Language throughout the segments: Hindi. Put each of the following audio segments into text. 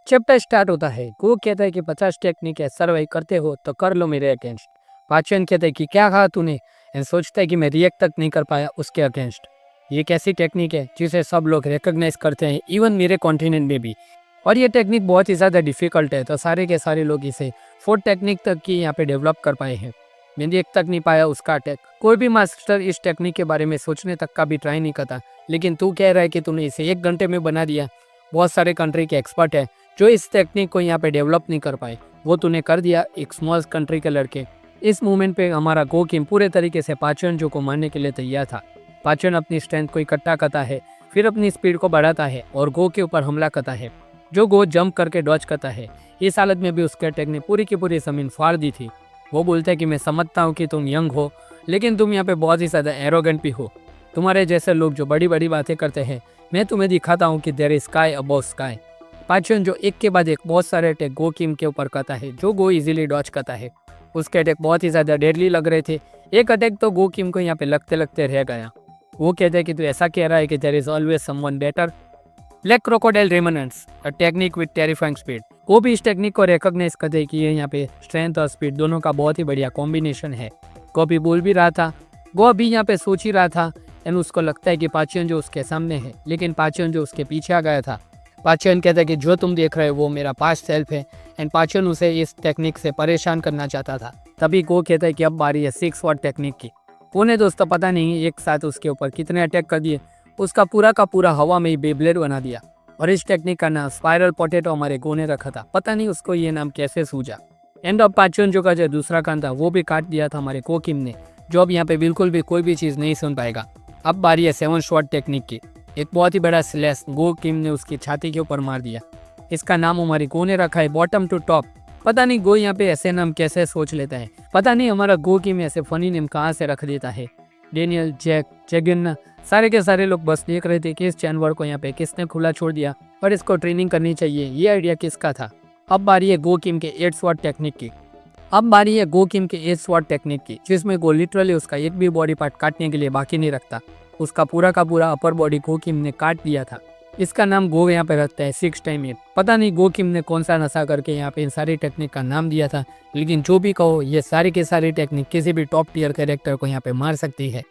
चैप्टर स्टार्ट होता है। गो कहता है कि 50 टेक्निक है, सर्वाइव करते हो तो कर लो मेरे अगेंस्ट। पाचन कहता है कि क्या कहा तूने, एंड सोचता है कि मैं रिएक्ट तक नहीं कर पाया उसके अगेंस्ट। ये कैसी टेक्निक है जिसे सब लोग रिकॉग्नाइज करते हैं, इवन मेरे कॉन्टिनेंट में भी। और ये टेक्निक बहुत ही ज़्यादा डिफिकल्ट है, तो सारे के सारे लोग इसे 4 टेक्निक तक की यहाँ पे डेवलप कर पाए हैं। मैंने एक तक नहीं पाया उसका अटैक। कोई भी मास्टर इस टेक्निक के बारे में सोचने तक का भी ट्राई नहीं करता, लेकिन तू कह रहा है कि तूने इसे 1 घंटे में बना दिया। बहुत सारे कंट्री के एक्सपर्ट है जो इस टेक्निक को यहाँ पे डेवलप नहीं कर पाए, वो तूने कर दिया एक स्मॉल कंट्री के लड़के। इस मूवमेंट पे हमारा गो किम पूरे तरीके से पाचन जो को मारने के लिए तैयार था। पाचन अपनी स्ट्रेंथ को इकट्ठा करता है, फिर अपनी स्पीड को बढ़ाता है और गो के ऊपर हमला करता है, जो गो जंप करके डॉज करता है। इस हालत में भी उसके अटैक ने पूरी की पूरी जमीन फाड़ दी थी। वो बोलता है कि मैं समझता हूँ कि तुम यंग हो, लेकिन तुम यहाँ पे बहुत ही ज़्यादा एरोगेंट भी हो। तुम्हारे जैसे लोग जो बड़ी बड़ी बातें करते हैं, मैं तुम्हें दिखाता हूँ कि there is sky above sky. पाचन जो एक के बाद एक बहुत सारे अटैक गो किम के ऊपर करता है, जो गो इजीली डॉज करता है। उसके अटैक बहुत ही ज़्यादा डेडली लग रहे थे। एक अटैक तो गो किम को यहाँ पे लगते लगते रह गया। वो कहते हैं कि तू ऐसा कह रहा है कि there is always someone better. Black crocodile remnants, a technique with terrifying speed. वो भी इस टेक्निक को रिकॉग्नाइज करते हैं कि ये यहाँ पे स्ट्रेंथ और स्पीड दोनों का बहुत ही बढ़िया कॉम्बिनेशन है। गो भी बोल भी रहा था, गो अभी यहाँ पे सोच ही रहा था, एंड उसको लगता है कि पाचन जो उसके सामने है, लेकिन पाचन जो उसके पीछे आ गया था। पाचन कहता है कि जो तुम देख रहे हो वो मेरा पास्ट सेल्फ है, एंड पाचन उसे इस टेक्निक से परेशान करना चाहता था। तभी गो कहता है कि अब बारी है 6 वॉट टेक्निक की। उन्हें दोस्तों पता नहीं एक साथ उसके ऊपर कितने अटैक कर दिए, उसका पूरा का पूरा हवा में ही बेब्लेड बना दिया। और इस टेक्निक का नाम स्पाइरल पोटैटो हमारे गो ने रखा था, पता नहीं उसको ये नाम कैसे सूझा। एंड अब पाचन जो का जो दूसरा कान था वो भी काट दिया था हमारे गो किम ने, जो अब यहाँ पे बिल्कुल भी कोई भी चीज़ नहीं सुन पाएगा। अब बारी है 7 शॉट टेक्निक की। एक बहुत ही बड़ा स्लैश गो किम ने उसकी छाती के ऊपर मार दिया। इसका नाम हमारे गो ने रखा है बॉटम टू टॉप। पता नहीं गो यहाँ पे ऐसे नाम कैसे सोच लेता है, पता नहीं हमारा गो किम ऐसे फनी नेम कहाँ से रख देता है। डेनियल, जैक, जैगिन, सारे के सारे लोग बस देख रहे थे कि इस जानवर को यहाँ पे किसने खुला छोड़ दिया और इसको ट्रेनिंग करनी चाहिए, ये आइडिया किसका था। अब बारी है गो किम के 8 स्वॉट टेक्निक की। अब बारी है गो किम के 8 स्वॉट टेक्निक की, जिसमें गो लिटरली उसका एक भी बॉडी पार्ट काटने के लिए बाकी नहीं रखता। उसका पूरा का पूरा अपर बॉडी गो किम ने काट दिया था। इसका नाम गो यहाँ पे रखता है 6 टाइम 8। पता नहीं गो किम ने कौन सा नशा करके यहाँ पे इन सारी टेक्निक का नाम दिया था, लेकिन जो भी कहो ये सारी के सारी टेक्निक किसी भी टॉप टियर कैरेक्टर को यहाँ पे मार सकती है।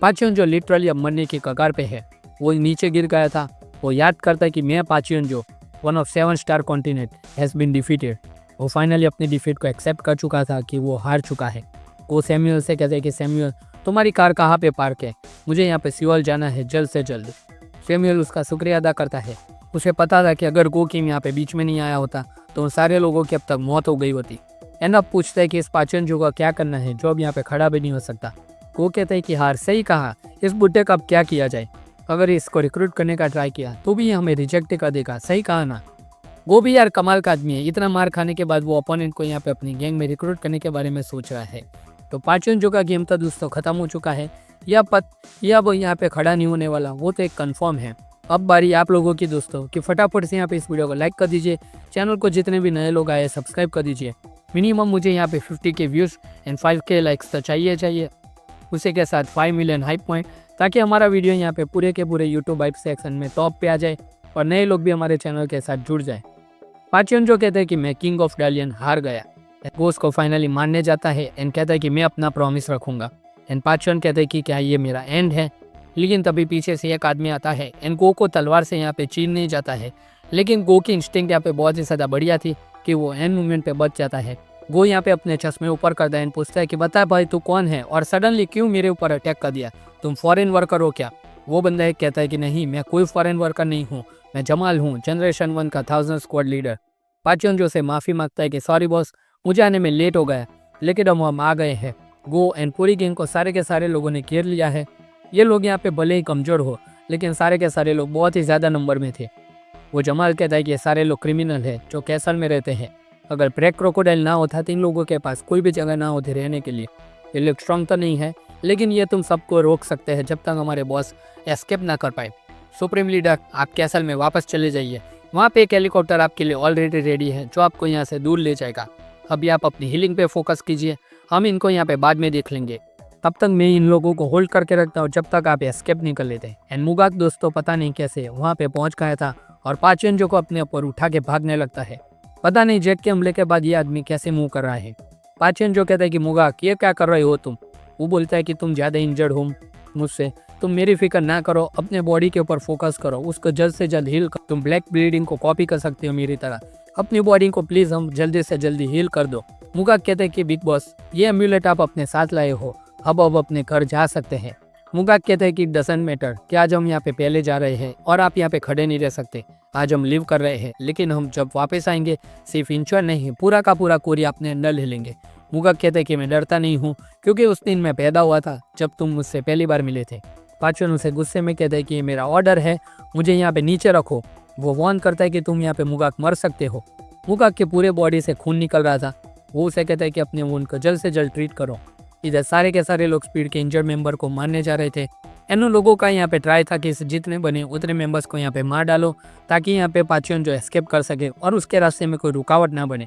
पाचन जो लिटरली अब मरने की कगार पे है, वो नीचे गिर गया था। वो याद करता है कि मैं पाचन जो 1 of 7 star continent has been defeated. वो फाइनली अपनी डिफीट को एक्सेप्ट कर चुका था कि वो हार चुका है। वो सैमुअल से कहते हैं कि सैमुअल तुम्हारी कार कहाँ पे पार्क है, मुझे यहाँ पे सियोल जाना है जल्द से जल्द। सैमुअल उसका शुक्रिया अदा करता है। उसे पता था कि अगर गो किम यहाँ पे बीच में नहीं आया होता तो उन सारे लोगों की अब तक मौत हो गई होती। एंड अब पूछता है कि इस पाचन जो का क्या करना है, जो अब यहाँ पे खड़ा भी नहीं हो सकता। वो कहता है कि हार, सही कहा, इस बुड्ढे का अब क्या किया जाए। अगर इसको रिक्रूट करने का ट्राई किया तो भी ये हमें रिजेक्ट कर देगा, सही कहा ना। वो भी यार कमाल का आदमी है, इतना मार खाने के बाद वो अपोनेंट को यहाँ पे अपनी गैंग में रिक्रूट करने के बारे में सोच रहा है। तो पाचन जो का गेम था दोस्तों खत्म हो चुका है, या अब यहाँ पे खड़ा नहीं होने वाला, वो तो एक कंफर्म है। अब बारी आप लोगों की दोस्तों कि फटाफट से यहाँ पे इस वीडियो को लाइक कर दीजिए, चैनल को जितने भी नए लोग आए सब्सक्राइब कर दीजिए। मिनिमम मुझे यहाँ पे 50K views and 5K likes तो चाहिए, उसी के साथ 5 मिलियन हाइप पॉइंट, ताकि हमारा वीडियो यहाँ पे पूरे के पूरे यूट्यूब हाइप सेक्शन में टॉप पे आ जाए और नए लोग भी हमारे चैनल के साथ जुड़ जाए। पाचन जो कहते हैं कि मैं किंग ऑफ डालियन हार गया। गोस को फाइनली मानने जाता है एंड कहता है कि मैं अपना प्रॉमिस रखूंगा। एंड पाचन कहते हैं कि क्या ये मेरा एंड है, लेकिन तभी पीछे से एक आदमी आता है एंड गो को तलवार से यहाँ पे छीन नहीं जाता है। लेकिन गो की इंस्टिंक्ट यहाँ पे बहुत ही ज़्यादा बढ़िया थी कि वो एंड मोमेंट पे बच जाता है। गो यहाँ पे अपने चश्मे ऊपर करता है एंड पूछता है कि बता भाई तू कौन है और सडनली क्यों मेरे ऊपर अटैक कर दिया, तुम फॉरेन वर्कर हो क्या। वो बंदा एक कहता है कि नहीं, मैं कोई फॉरेन वर्कर नहीं हूँ, मैं जमाल हूँ, जनरेशन 1 का 1000 स्क्वाड लीडर। पाचन जो से माफ़ी मांगता है कि सॉरी बॉस, मुझे आने में लेट हो गया, लेकिन अब हम आ गए हैं। गो एंड पूरी गैंग को सारे के सारे लोगों ने घेर लिया है। ये लोग यहाँ पे भले ही कमज़ोर हो, लेकिन सारे के सारे लोग बहुत ही ज़्यादा नंबर में थे। वो जमाल कहता है कि ये सारे लोग क्रिमिनल है जो कैसल में रहते हैं। अगर ब्लैक क्रोकोडाइल ना होता तो इन लोगों के पास कोई भी जगह ना होती रहने के लिए। ये लोग स्ट्रॉन्ग तो नहीं है, लेकिन ये तुम सबको रोक सकते हैं जब तक हमारे बॉस एस्केप ना कर पाए। सुप्रीम लीडर, आप कैसल में वापस चले जाइए, वहाँ पे एक हेलीकॉप्टर आपके लिए ऑलरेडी रेडी है जो आपको यहाँ से दूर ले जाएगा। अभी आप अपनी हीलिंग पे फोकस कीजिए, हम इनको यहाँ पे बाद में देख लेंगे। तब तक मैं इन लोगों को होल्ड करके रखता हूँ जब तक आप एस्केप नहीं कर लेते। एंड मुगाक दोस्तों पता नहीं कैसे वहाँ पे पहुँच गया था और पाचन जो को अपने ऊपर उठा के भागने लगता है। पता नहीं जैक के हमले के बाद ये आदमी कैसे मूव कर रहा है। पाचन जो कहता है कि मुगाक ये क्या कर रहे हो तुम। वो बोलता है कि तुम ज़्यादा इंजर्ड हो मुझसे, तुम मेरी फिक्र ना करो, अपने बॉडी के ऊपर फोकस करो, उसको जल्द से जल्द हील कर। तुम ब्लैक ब्लीडिंग को कॉपी कर सकते हो मेरी तरह, अपनी बॉडी को प्लीज़ हम जल्दी से जल्दी हील कर दो। मुगाक कहते हैं कि बिग बॉस ये एम्यूलेट आप अपने साथ लाए हो, अब अपने घर जा सकते हैं। मुगाक कहते हैं कि डजंट मैटर कि आज हम यहाँ पे पहले जा रहे हैं और आप यहाँ पे खड़े नहीं रह सकते। आज हम लिव कर रहे हैं, लेकिन हम जब वापस आएंगे सिर्फ इंचर नहीं पूरा का पूरा कोरी अपने अंदर ले लेंगे। मुगाक कहते हैं कि मैं डरता नहीं हूँ क्योंकि उस दिन मैं पैदा हुआ था जब तुम मुझसे पहली बार मिले थे। पाचन उसे गुस्से में कहता है कि ये मेरा ऑर्डर है, मुझे यहाँ पे नीचे रखो। वो वार्न करता है कि तुम यहाँ पे मुगाक मर सकते हो। मुगाक के पूरे बॉडी से खून निकल रहा था। वो उसे कहता है कि अपने वुंड को जल्द से जल्द ट्रीट करो। इधर सारे के सारे लोग स्पीड के इंजर्ड मेंबर को मारने जा रहे थे। इन लोगों का यहाँ पे ट्राई था कि जितने बने उतने मेंबर्स को यहाँ पे मार डालो ताकि यहाँ पे पाचन जो एस्केप कर सके और उसके रास्ते में कोई रुकावट ना बने।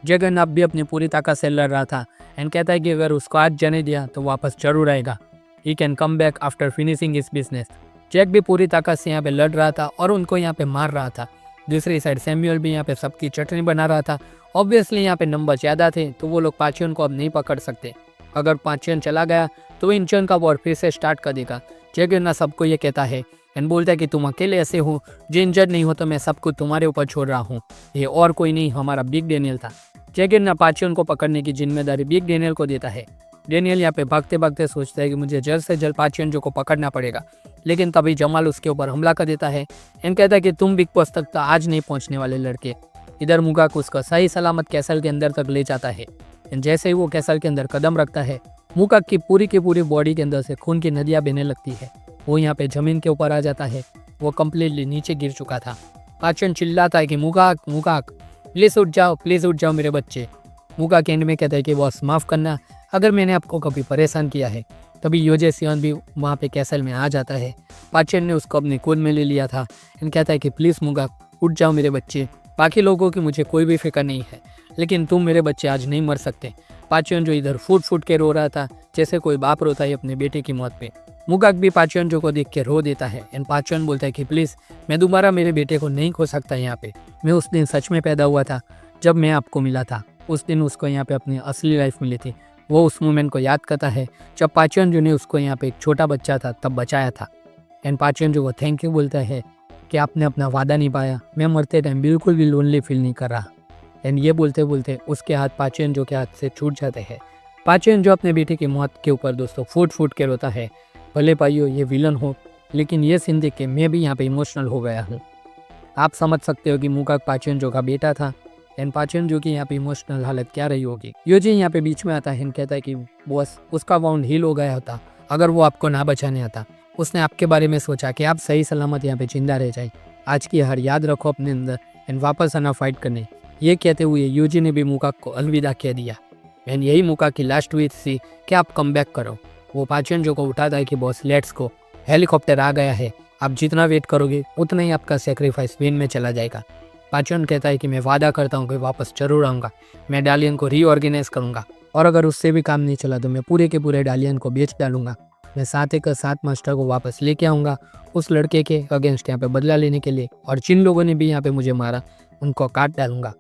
जगन्नाथ भी अपनी पूरी ताकत से लड़ रहा था एंड कहता है कि अगर उसको आज जाने दिया तो वापस जरूर आएगा। He can come back after finishing इस बिजनेस। जैक भी पूरी ताकत से यहाँ पे लड़ रहा था और उनको यहाँ पे मार रहा था। दूसरी साइड सैमुअल भी यहाँ पे सबकी चटनी बना रहा था। ऑब्वियसली यहाँ पे नंबर ज़्यादा थे तो वो लोग पाचन को अब नहीं पकड़ सकते। अगर पाचन चला गया तो इंचन का वॉर फिर से स्टार्ट कर देगा। जगन्नाथ सबको ये कहता है एंड बोलता है कि तुम अकेले ऐसे हो, जो इंजर्ड नहीं हो तो मैं सब कुछ तुम्हारे ऊपर छोड़ रहा हूँ। ये और कोई नहीं, हमारा बिग डेनियल था। जगन्नाथ पाचन को पकड़ने की जिम्मेदारी बिग डेनियल को देता है। डेनियल यहाँ पे भागते भागते सोचता है कि मुझे जल्द से जल्द पाचन जो को पकड़ना पड़ेगा, लेकिन तभी जमाल उसके ऊपर हमला कर देता है एंड कहता है कि तुम बिग बॉस तक तो आज नहीं पहुँचने वाले लड़के। इधर मुगाक उसका सही सलामत कैसल के अंदर तक ले जाता है एंड जैसे ही वो कैसल के अंदर कदम रखता है मुगाक की पूरी बॉडी के अंदर से खून की नदियाँ बहने लगती है। वो यहाँ पे जमीन के ऊपर आ जाता है। वो कम्प्लीटली नीचे गिर चुका था। पाचन चिल्लाता है कि मुगाक मुगाक प्लीज़ उठ जाओ मेरे बच्चे। मुगाक एंड में कहता है कि बॉस माफ़ करना अगर मैंने आपको कभी परेशान किया है। तभी योजे सियोन भी वहाँ पे कैसल में आ जाता है। पाचन ने उसको अपनी गोद में ले लिया था एंड कहता है कि प्लीज़ मुगाक उठ जाओ मेरे बच्चे। बाकी लोगों की मुझे कोई भी फिक्र नहीं है, लेकिन तुम मेरे बच्चे आज नहीं मर सकते। पाचन जो इधर फूट के रो रहा था जैसे कोई बाप रोता है अपने बेटे की मौत पे। मुगाक भी पाचन जो को देख के रो देता है एंड पाचन बोलता है कि प्लीज़ मैं दोबारा मेरे बेटे को नहीं खो सकता यहाँ पे। मैं उस दिन सच में पैदा हुआ था जब मैं आपको मिला था। उस दिन उसको यहाँ पे अपनी असली लाइफ मिली थी। वो उस मोमेंट को याद करता है जब पाचन जो ने उसको यहाँ पे एक छोटा बच्चा था तब बचाया था। एंड पाचन जो को थैंक यू बोलता है कि आपने अपना वादा निभाया। मैं मरते टाइम बिल्कुल भी लोनली फील नहीं कर रहा। एंड ये बोलते बोलते उसके हाथ पाचन जो के हाथ से छूट जाते हैं। पाचन जो अपने बेटे की मौत के ऊपर दोस्तों फूट के रोता है। भले भाइयों ये विलन हो, लेकिन ये सीन देख के मैं भी यहाँ पे इमोशनल हो गया हूँ। आप समझ सकते हो कि मुगाक पाचन जो का बेटा था एंड पाचन जो की यहाँ पे इमोशनल हालत क्या रही होगी। योजी यहाँ पे बीच में आता है एंड कहता है कि बॉस उसका वाउंड हील हो गया होता अगर वो आपको ना बचाने आता। उसने आपके बारे में सोचा कि आप सही सलामत यहाँ पे जिंदा रह जाए। आज की हार याद रखो अपने अंदर एंड वापस आना फाइट करने। ये कहते हुए यूजी ने भी मुगाक को अलविदा कह दिया एंड यही मुगाक की लास्ट विश थी कि आप कम बैक करो। वो पाचन जो को उठाता है कि बॉस लेट्स गो, हेलीकॉप्टर आ गया है, आप जितना वेट करोगे उतना ही आपका सेक्रीफाइस विन में चला जाएगा। पाचन कहता है कि मैं वादा करता हूँ कि वापस जरूर आऊँगा, मैं डालियन को रीऑर्गेनाइज करूँगा और अगर उससे भी काम नहीं चला तो मैं पूरे के पूरे डालियन को बेच डालूंगा। मैं 7 मास्टर को वापस लेके आऊँगा उस लड़के के अगेंस्ट यहाँ पे बदला लेने के लिए, और जिन लोगों ने भी यहाँ पे मुझे मारा उनको काट डालूंगा।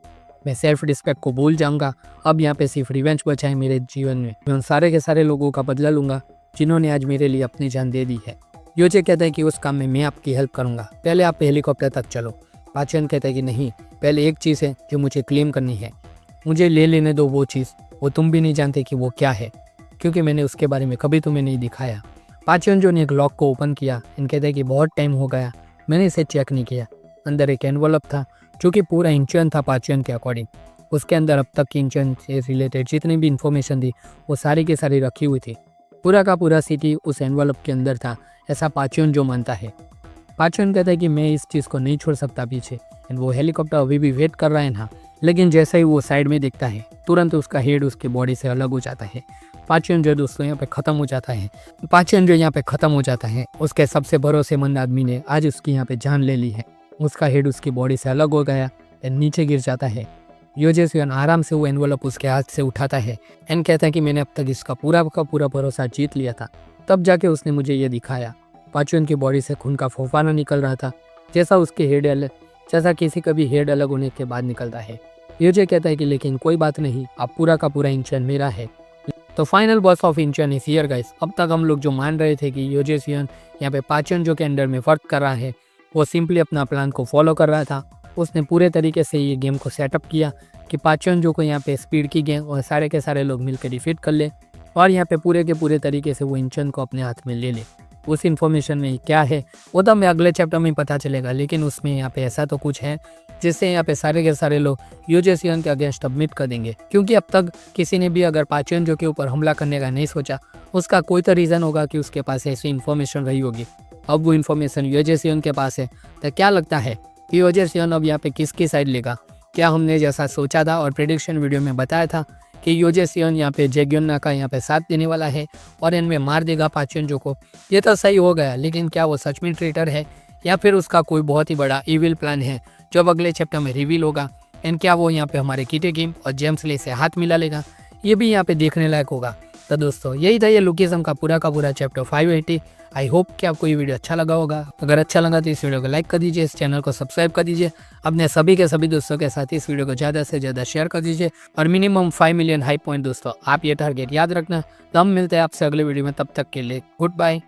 मैं सेल्फ रिस्पेक्ट को भूल जाऊंगा। अब यहाँ पे सिर्फ रिवेंज बचा है मेरे जीवन में। मैं उन सारे के सारे लोगों का बदला लूंगा जिन्होंने आज मेरे लिए अपनी जान दे दी है। योजे कहता है कि उस काम में मैं आपकी हेल्प करूंगा, पहले आप हेलीकॉप्टर तक चलो। पाचन कहता है कि नहीं, पहले एक चीज़ है जो मुझे क्लेम करनी है, मुझे ले लेने दो वो चीज़, वो तुम भी नहीं जानते कि वो क्या है क्योंकि मैंने उसके बारे में कभी तुम्हें नहीं दिखाया। पाचन जो ने एक लॉक को ओपन किया एंड कहता है कि बहुत टाइम हो गया मैंने इसे चेक नहीं किया। अंदर एक एनवलप था जो कि पूरा इंचन था पाचन के अकॉर्डिंग। उसके अंदर अब तक इंचन से रिलेटेड जितनी भी इंफॉर्मेशन थी वो सारी की सारी रखी हुई थी। पूरा का पूरा सिटी उस एनवलप के अंदर था, ऐसा पाचन जो मानता है। पाचन कहता है कि मैं इस चीज़ को नहीं छोड़ सकता पीछे। एंड वो हेलीकॉप्टर अभी भी वेट कर रहा है ना, लेकिन जैसे ही वो साइड में देखता है तुरंत उसका हेड उसकी बॉडी से अलग हो जाता है। पाचन जो दोस्तों यहाँ पे ख़त्म हो जाता है। पाचन जो यहाँ पे ख़त्म हो जाता है, उसके सबसे भरोसेमंद आदमी ने आज उसकी यहाँ पे जान ले ली है। उसका हेड उसकी बॉडी से अलग हो गया एंड नीचे गिर जाता है। योजे सियोन आराम से वो एनवलप उसके हाथ से उठाता है एंड कहता है कि मैंने अब तक इसका पूरा का पूरा भरोसा जीत लिया था, तब जाके उसने मुझे ये दिखाया। पाचन की बॉडी से खून का फौफाना निकल रहा था। जैसा उसके हेड जैसा किसी का भी हेड अलग होने के बाद निकलता है। यूजे कहता है कि लेकिन कोई बात नहीं, अब पूरा का पूरा इंचन मेरा है। तो final boss of Incheon is here guys. अब तक हम लोग जो मान रहे थे कि योजे सियन यहाँ पे पाचन जो के अंडर में वर्क कर रहा है, वो सिंपली अपना प्लान को फॉलो कर रहा था। उसने पूरे तरीके से ये गेम को सेटअप किया कि पाचन जो को यहाँ पे स्पीड की गेम और सारे के सारे लोग मिलकर डिफीट कर ले और यहाँ पे पूरे के पूरे तरीके से वो इंचन को अपने हाथ में ले ले। उस इन्फॉर्मेशन में क्या है वो तो हमें अगले चैप्टर में पता चलेगा, लेकिन उसमें यहाँ पे ऐसा तो कुछ है जिससे यहाँ पे सारे के सारे लोग यूजे सियन के अगेंस्ट सबमिट कर देंगे। क्योंकि अब तक किसी ने भी अगर पाचन जो के ऊपर हमला करने का नहीं सोचा, उसका कोई तो रीज़न होगा कि उसके पास ऐसी इन्फॉर्मेशन रही होगी। अब वो इन्फॉर्मेशन यूजे सियन के पास है, तो क्या लगता है कि यूजे सियन अब यहाँ पे किसकी साइड लेगा? क्या हमने जैसा सोचा था और प्रेडिक्शन वीडियो में बताया था कि यूजे सियन यहाँ पे जेग्योन्ना का यहाँ पे साथ देने वाला है और इनमें मार देगा पाचन को? ये तो सही हो गया, लेकिन क्या वो सच में ट्रेटर है या फिर उसका कोई बहुत ही बड़ा इविल प्लान है जो अब अगले चैप्टर में रिवील होगा? एंड क्या वो यहाँ पे हमारे कीटे गेम और जेम्स ले से हाथ मिला लेगा? ये भी यहाँ पे देखने लायक होगा। तो दोस्तों यही था ये लुकिज्म का पूरा चैप्टर 580। आई होप कि आपको ये वीडियो अच्छा लगा होगा। अगर अच्छा लगा तो इस वीडियो को लाइक कर दीजिए, इस चैनल को सब्सक्राइब कर दीजिए, अपने सभी के सभी दोस्तों के साथ इस वीडियो को ज़्यादा से ज़्यादा शेयर कर दीजिए और मिनिमम 5 मिलियन हाई पॉइंट दोस्तों आप ये टारगेट याद रखना। तो हम मिलते हैं आपसे अगले वीडियो में, तब तक के लिए गुड बाय।